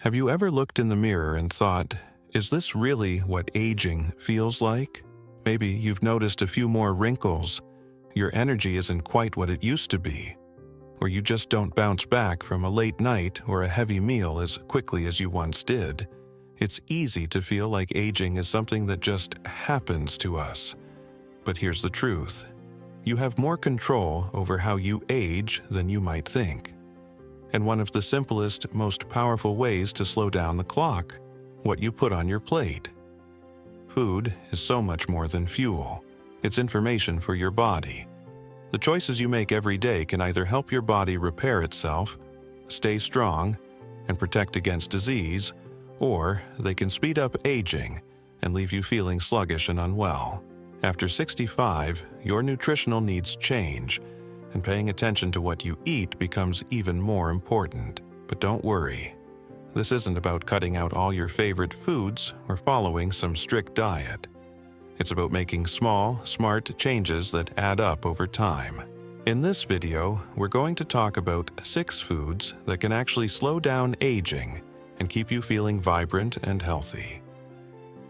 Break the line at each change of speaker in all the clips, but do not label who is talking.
Have you ever looked in the mirror and thought, is this really what aging feels like? Maybe you've noticed a few more wrinkles, your energy isn't quite what it used to be, or you just don't bounce back from a late night or a heavy meal as quickly as you once did. It's easy to feel like aging is something that just happens to us. But here's the truth. You have more control over how you age than you might think. And one of the simplest, most powerful ways to slow down the clock, what you put on your plate. Food is so much more than fuel. It's information for your body. The choices you make every day can either help your body repair itself, stay strong, and protect against disease, or they can speed up aging and leave you feeling sluggish and unwell. After 65, your nutritional needs change, and paying attention to what you eat becomes even more important. But don't worry. This isn't about cutting out all your favorite foods or following some strict diet. It's about making small, smart changes that add up over time. In this video, we're going to talk about 6 foods that can actually slow down aging and keep you feeling vibrant and healthy.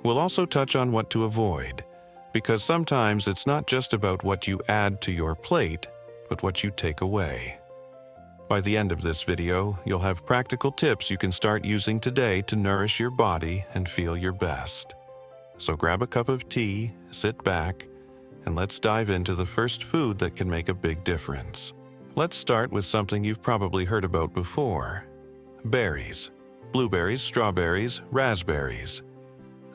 We'll also touch on what to avoid, because sometimes it's not just about what you add to your plate, but what you take away. By the end of this video, you'll have practical tips you can start using today to nourish your body and feel your best. So grab a cup of tea, sit back, and let's dive into the first food that can make a big difference. Let's start with something you've probably heard about before: berries. Blueberries, strawberries, raspberries.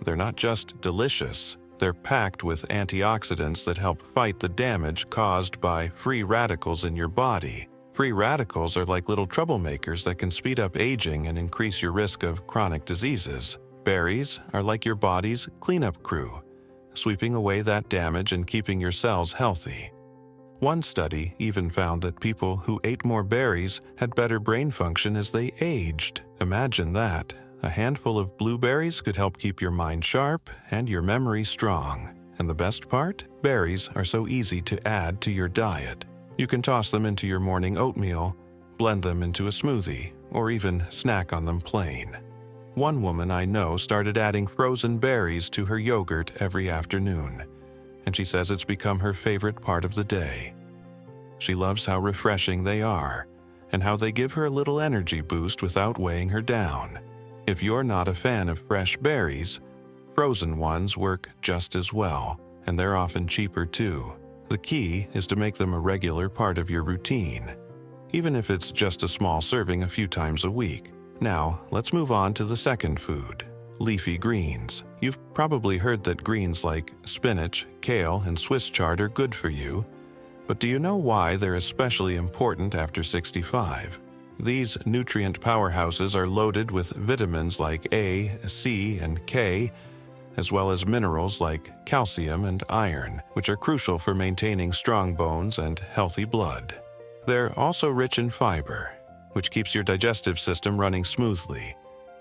They're not just delicious, they're packed with antioxidants that help fight the damage caused by free radicals in your body. Free radicals are like little troublemakers that can speed up aging and increase your risk of chronic diseases. Berries are like your body's cleanup crew, sweeping away that damage and keeping your cells healthy. One study even found that people who ate more berries had better brain function as they aged. Imagine that. A handful of blueberries could help keep your mind sharp and your memory strong. And the best part? Berries are so easy to add to your diet. You can toss them into your morning oatmeal, blend them into a smoothie, or even snack on them plain. One woman I know started adding frozen berries to her yogurt every afternoon, and she says it's become her favorite part of the day. She loves how refreshing they are, and how they give her a little energy boost without weighing her down. If you're not a fan of fresh berries, frozen ones work just as well, and they're often cheaper too. The key is to make them a regular part of your routine, even if it's just a small serving a few times a week. Now, let's move on to the second food: leafy greens. You've probably heard that greens like spinach, kale, and Swiss chard are good for you, but do you know why they're especially important after 65? These nutrient powerhouses are loaded with vitamins like A, C, and K, as well as minerals like calcium and iron, which are crucial for maintaining strong bones and healthy blood. They're also rich in fiber, which keeps your digestive system running smoothly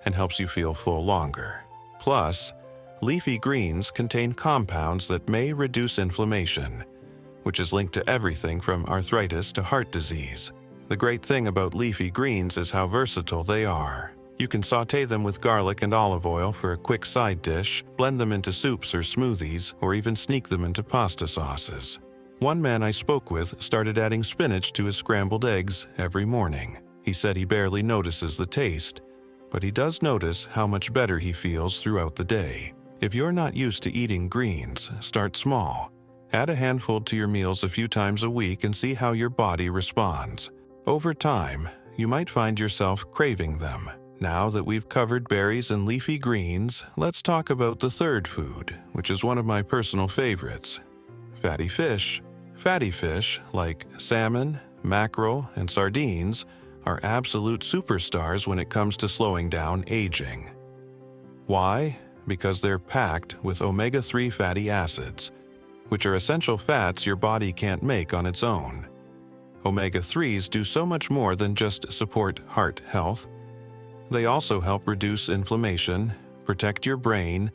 and helps you feel full longer. Plus, leafy greens contain compounds that may reduce inflammation, which is linked to everything from arthritis to heart disease. The great thing about leafy greens is how versatile they are. You can sauté them with garlic and olive oil for a quick side dish, blend them into soups or smoothies, or even sneak them into pasta sauces. One man I spoke with started adding spinach to his scrambled eggs every morning. He said he barely notices the taste, but he does notice how much better he feels throughout the day. If you're not used to eating greens, start small. Add a handful to your meals a few times a week and see how your body responds. Over time, you might find yourself craving them. Now that we've covered berries and leafy greens, let's talk about the third food, which is one of my personal favorites: fatty fish. Fatty fish, like salmon, mackerel, and sardines, are absolute superstars when it comes to slowing down aging. Why? Because they're packed with omega-3 fatty acids, which are essential fats your body can't make on its own. Omega-3s do so much more than just support heart health. They also help reduce inflammation, protect your brain,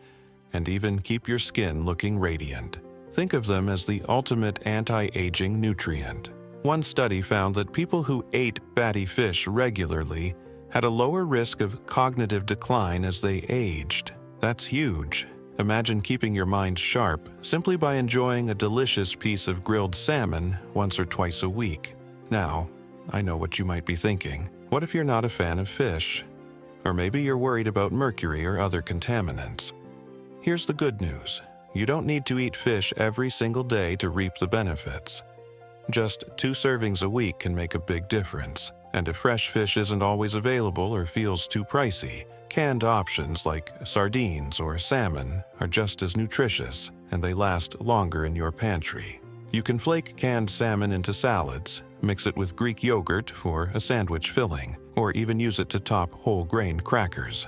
and even keep your skin looking radiant. Think of them as the ultimate anti-aging nutrient. One study found that people who ate fatty fish regularly had a lower risk of cognitive decline as they aged. That's huge. Imagine keeping your mind sharp simply by enjoying a delicious piece of grilled salmon once or twice a week. Now, I know what you might be thinking. What if you're not a fan of fish? Or maybe you're worried about mercury or other contaminants. Here's the good news. You don't need to eat fish every single day to reap the benefits. Just 2 servings a week can make a big difference. And if fresh fish isn't always available or feels too pricey, canned options like sardines or salmon are just as nutritious, and they last longer in your pantry. You can flake canned salmon into salads, mix it with Greek yogurt for a sandwich filling, or even use it to top whole grain crackers.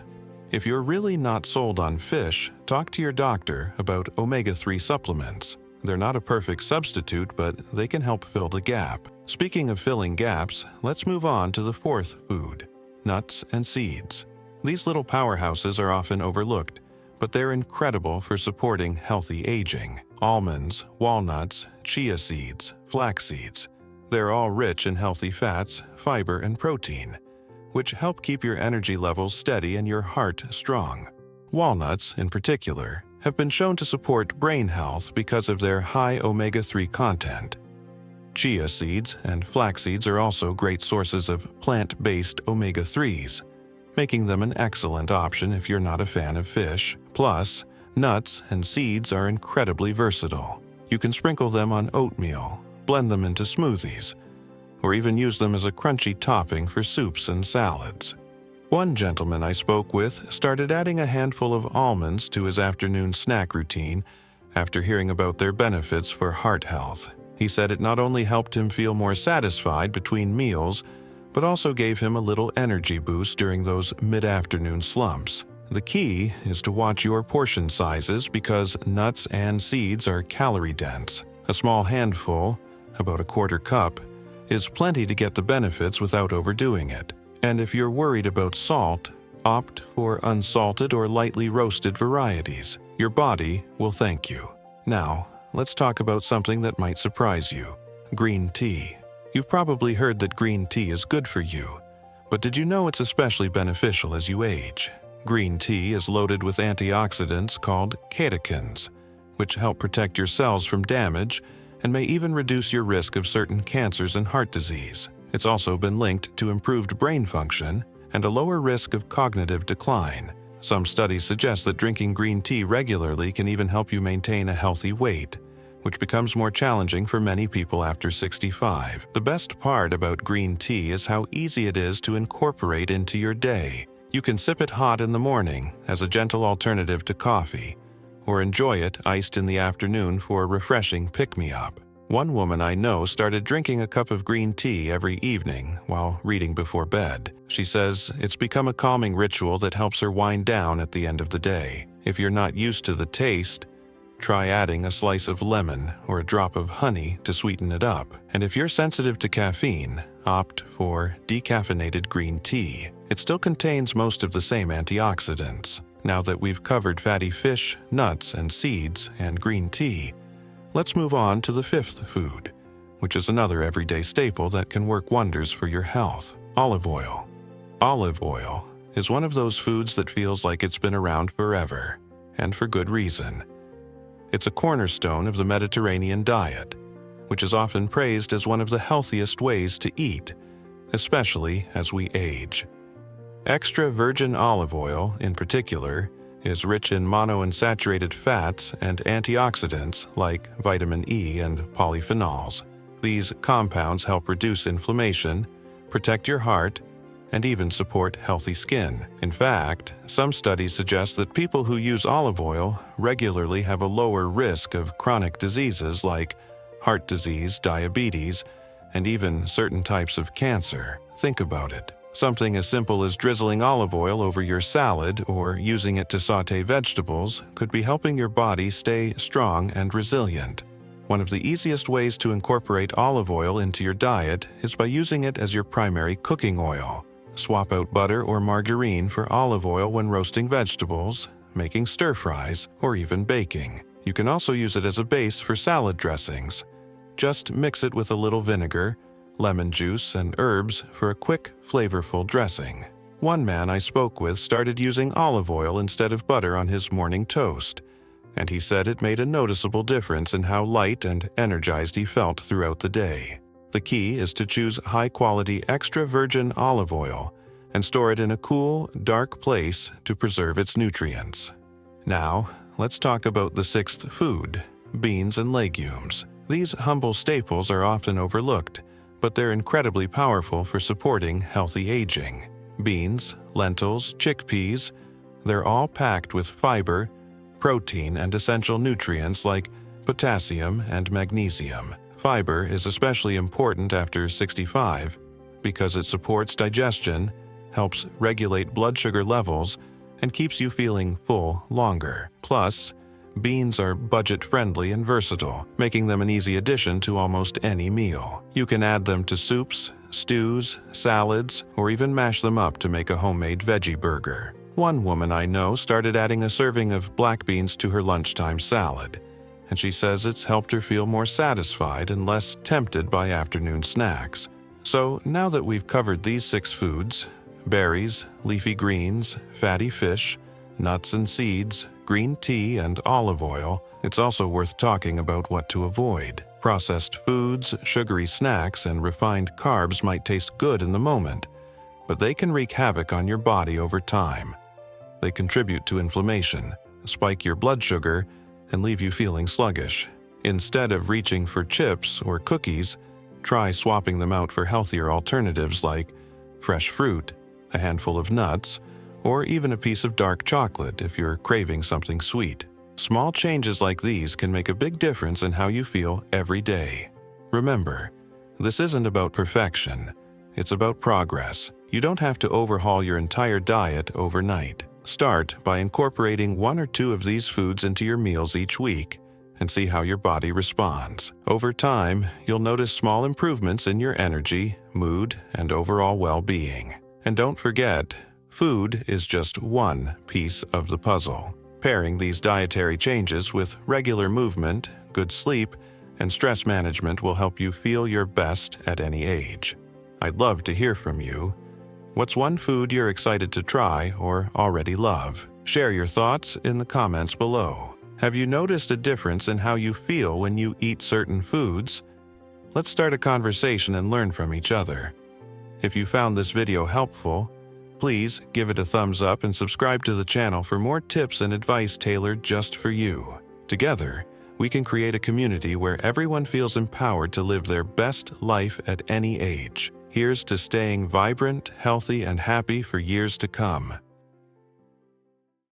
If you're really not sold on fish, talk to your doctor about omega-3 supplements. They're not a perfect substitute, but they can help fill the gap. Speaking of filling gaps, let's move on to the 4th food: nuts and seeds. These little powerhouses are often overlooked, but they're incredible for supporting healthy aging. Almonds, walnuts, chia seeds, flax seeds. They're all rich in healthy fats, fiber, and protein, which help keep your energy levels steady and your heart strong. Walnuts, in particular, have been shown to support brain health because of their high omega-3 content. Chia seeds and flax seeds are also great sources of plant-based omega-3s, making them an excellent option if you're not a fan of fish. Plus, nuts and seeds are incredibly versatile. You can sprinkle them on oatmeal, blend them into smoothies, or even use them as a crunchy topping for soups and salads. One gentleman I spoke with started adding a handful of almonds to his afternoon snack routine after hearing about their benefits for heart health. He said it not only helped him feel more satisfied between meals, but also gave him a little energy boost during those mid-afternoon slumps. The key is to watch your portion sizes because nuts and seeds are calorie-dense. A small handful, about a quarter cup, is plenty to get the benefits without overdoing it. And if you're worried about salt, opt for unsalted or lightly roasted varieties. Your body will thank you. Now, let's talk about something that might surprise you: green tea. You've probably heard that green tea is good for you, but did you know it's especially beneficial as you age? Green tea is loaded with antioxidants called catechins, which help protect your cells from damage and may even reduce your risk of certain cancers and heart disease. It's also been linked to improved brain function and a lower risk of cognitive decline. Some studies suggest that drinking green tea regularly can even help you maintain a healthy weight, which becomes more challenging for many people after 65. The best part about green tea is how easy it is to incorporate into your day. You can sip it hot in the morning as a gentle alternative to coffee, or enjoy it iced in the afternoon for a refreshing pick-me-up. One woman I know started drinking a cup of green tea every evening while reading before bed. She says it's become a calming ritual that helps her wind down at the end of the day. If you're not used to the taste, try adding a slice of lemon or a drop of honey to sweeten it up. And if you're sensitive to caffeine, opt for decaffeinated green tea. It still contains most of the same antioxidants. Now that we've covered fatty fish, nuts and seeds, and green tea, let's move on to the 5th food, which is another everyday staple that can work wonders for your health: olive oil. Olive oil is one of those foods that feels like it's been around forever, and for good reason. It's a cornerstone of the Mediterranean diet, which is often praised as one of the healthiest ways to eat, especially as we age. Extra virgin olive oil, in particular, is rich in monounsaturated fats and antioxidants like vitamin E and polyphenols. These compounds help reduce inflammation, protect your heart, and even support healthy skin. In fact, some studies suggest that people who use olive oil regularly have a lower risk of chronic diseases like heart disease, diabetes, and even certain types of cancer. Think about it. Something as simple as drizzling olive oil over your salad or using it to sauté vegetables could be helping your body stay strong and resilient. One of the easiest ways to incorporate olive oil into your diet is by using it as your primary cooking oil. Swap out butter or margarine for olive oil when roasting vegetables, making stir-fries, or even baking. You can also use it as a base for salad dressings. Just mix it with a little vinegar, lemon juice, and herbs for a quick, flavorful dressing. One man I spoke with started using olive oil instead of butter on his morning toast, and he said it made a noticeable difference in how light and energized he felt throughout the day. The key is to choose high-quality extra virgin olive oil and store it in a cool, dark place to preserve its nutrients. Now, let's talk about the sixth food, beans and legumes. These humble staples are often overlooked, but they're incredibly powerful for supporting healthy aging. Beans, lentils, chickpeas, they're all packed with fiber, protein, and essential nutrients like potassium and magnesium. Fiber is especially important after 65 because it supports digestion, helps regulate blood sugar levels, and keeps you feeling full longer. Plus, beans are budget-friendly and versatile, making them an easy addition to almost any meal. You can add them to soups, stews, salads, or even mash them up to make a homemade veggie burger. One woman I know started adding a serving of black beans to her lunchtime salad, and she says it's helped her feel more satisfied and less tempted by afternoon snacks. So now that we've covered these 6 foods, berries, leafy greens, fatty fish, nuts and seeds, green tea, and olive oil, it's also worth talking about what to avoid. Processed foods, sugary snacks, and refined carbs might taste good in the moment, but they can wreak havoc on your body over time. They contribute to inflammation, spike your blood sugar, and leave you feeling sluggish. Instead of reaching for chips or cookies, try swapping them out for healthier alternatives like fresh fruit, a handful of nuts, or even a piece of dark chocolate if you're craving something sweet. Small changes like these can make a big difference in how you feel every day. Remember, this isn't about perfection. It's about progress. You don't have to overhaul your entire diet overnight. Start by incorporating 1 or 2 of these foods into your meals each week and see how your body responds. Over time, you'll notice small improvements in your energy, mood, and overall well-being. And don't forget, food is just one piece of the puzzle. Pairing these dietary changes with regular movement, good sleep, and stress management will help you feel your best at any age. I'd love to hear from you. What's one food you're excited to try or already love? Share your thoughts in the comments below. Have you noticed a difference in how you feel when you eat certain foods? Let's start a conversation and learn from each other. If you found this video helpful, please give it a thumbs up and subscribe to the channel for more tips and advice tailored just for you. Together, we can create a community where everyone feels empowered to live their best life at any age. Here's to staying vibrant, healthy, and happy for years to come.